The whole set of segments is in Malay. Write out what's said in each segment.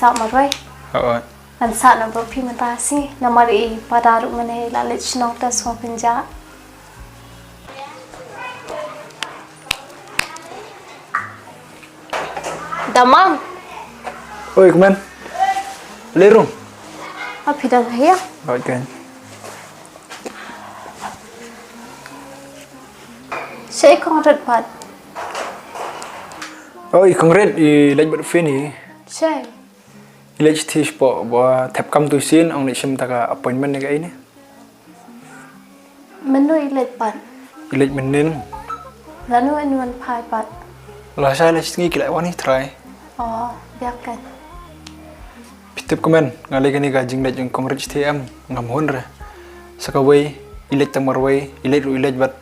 pisau marwai. Oo. Ansa na berpi mentasi namari pada ruk meneh lalit senong tas semua penja. Damang. Oi, kuman. Lerung. Apa dah ya? Baik kan. Saya kongret pat. Oi, kongret I lej berfini. Saya. Lej tish po bo tap kam tu sin ong sim taka appointment ni ka ini. Menu ilet pat. Lej menin. Lalu anuan pai pat. Lah saya lej ngi kila wani try. Oh, biarkan. Pitip kuman ngalai kani gajing lej yung kongret TM ngamhon ra. Sakawai ilej tamarwai ilej ru ilej bat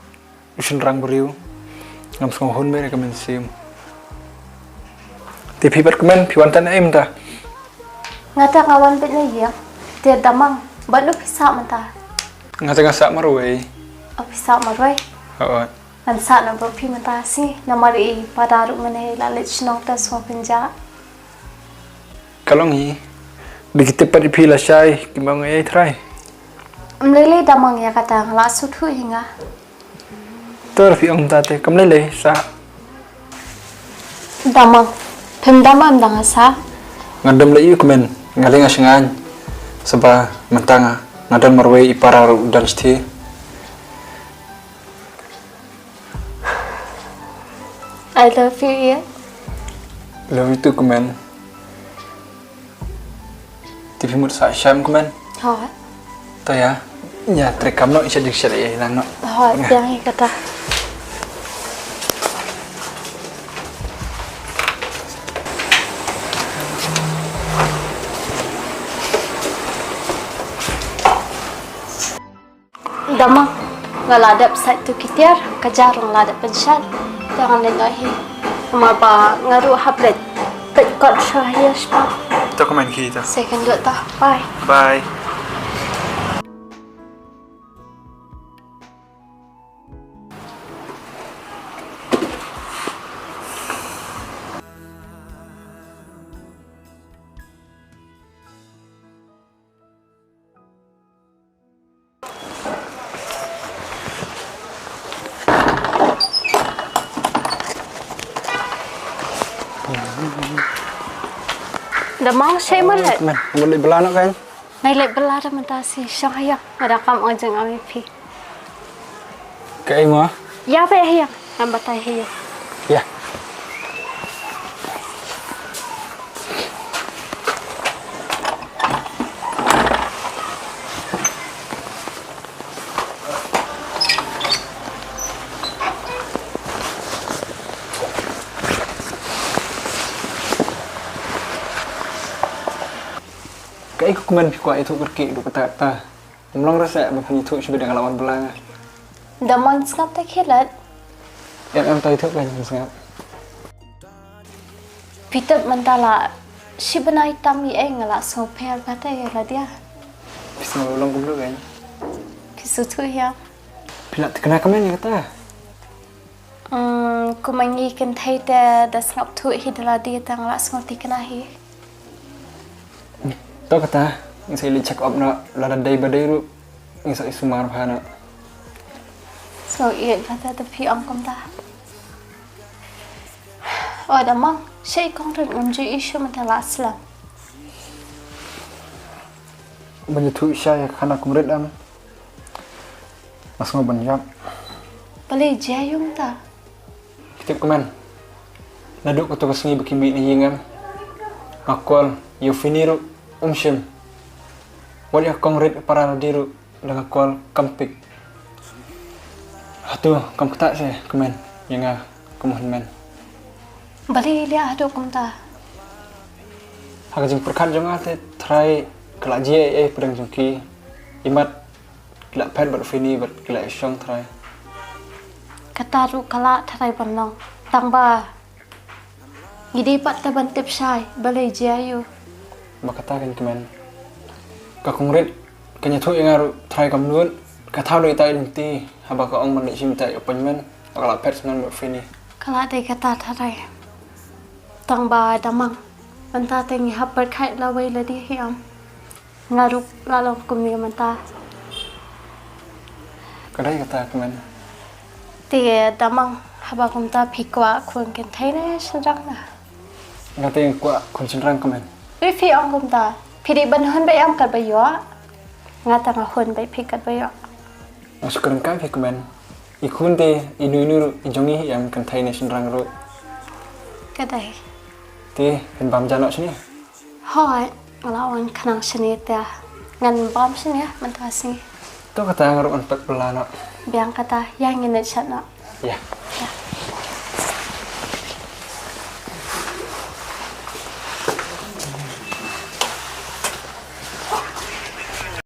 usun rang beriu. Ngam songhon me rekomen sim. Tipi bat kuman piwantan em ta. Ngata kawan bet ya. Dia damang. Balu pisau mentah. Ngasa marwai. Oh, pisau marwai. Oo. Ansa na berpi mentasi namari pada ruk meneh lalit senong tas semua penja. Kalau ngi dikit pat ipila syai kimbang ai try. Mlele damang ya kata ngelak sutu hingga. Tor fi ong tate kam lele sa Damang. Pem damang dang asa. ngadam lai kumen ngalenga singan seba mentanga ngadan marwai ipara dan sti. I love you ya. Lalu itu kumen tipi mut sa syam kumen Thôi. to ya nya trekam no isa dik syai hilang no. Thôi, yang kata. Damang, ngaladap site tu kitiar, kajarong ladap pensyan. Jangan nengahi. Maba ngaru hablet. Pet kot syahya spa. To kumen kita. Second dot dah. Bye. Bye. Damang saya malat. Kumen mulai belana kan. Nai lek belada mentasi syahya. Ada kam ajeng amipi. Kai mo. Ya be hiya. Ambatai hiya. Ya. Kai ku kumen pikwa itu pergi du kata. Umlong rasa ba itu sudah dengan lawan belanga. Damang skap tak hilat. Em tay thuk kan ngap. Pitap mentala. Si benai tami ngala soper kata ya lah dia. Bisa ulong kumlo kan. Kisu tu ya. Bila kena kemen kata. Kumangi kan thai te das ngap tu hidala dia tang la ngoti kenahi. To kata saya li check up na lada dai badai ru ngisa isumar phana. So iya kata tapi angkom dah. Oh damang, saya kongret ngamju isu mentala aslam. Banyak isya ya kana kumret am. Mas ngo banyak. Balik jayung ta. Kitip kemen. Naduk ko to kasngi bakimbi ni yingam. Akwal yo finiru umshim. Wali kongret para diru dengan akwal kampik. Atu kam kata se kemen yang kemohon men. Balik dia adu kom ta. Hak jing perkat jong ate try kelak je pedang jongki. Imat kelak pet ber fini ber kelak syong try. Kata ru kala tharai banong. Tangba. Gidi pat taban tip sai balik jayu. Bakata kan kemen. Ka kongret kanya thu yang aru try kam nun ka thau doi tai ti haba ka ong man sim tai appointment kelak pet senan ber fini. Kala de kata tharai. Tangba damang. Manta tengi hapar kait lawai ladi hiam. Ngaruk lalong kumni manta. Kadai kata kemen. Tiga damang haba kumta pikwa kun ken thaine shrang na. Ngate yang kuat konsentrang kemen. Rifi ang kumta. Pidi ban hun bay am kat bayo. Ngata nga hun bay pikat bayo. Masuk kerengkap ya kemen. Ikun te inu ijongi yang kentai nation rang ro. Kadai. Te pen bam janok sini. Hoi ngelawan kenang sini ta. Ngan bam sini manta sini. Tu kata ngaruk 4 bulan. Biang kata yang ini chat na. Ya.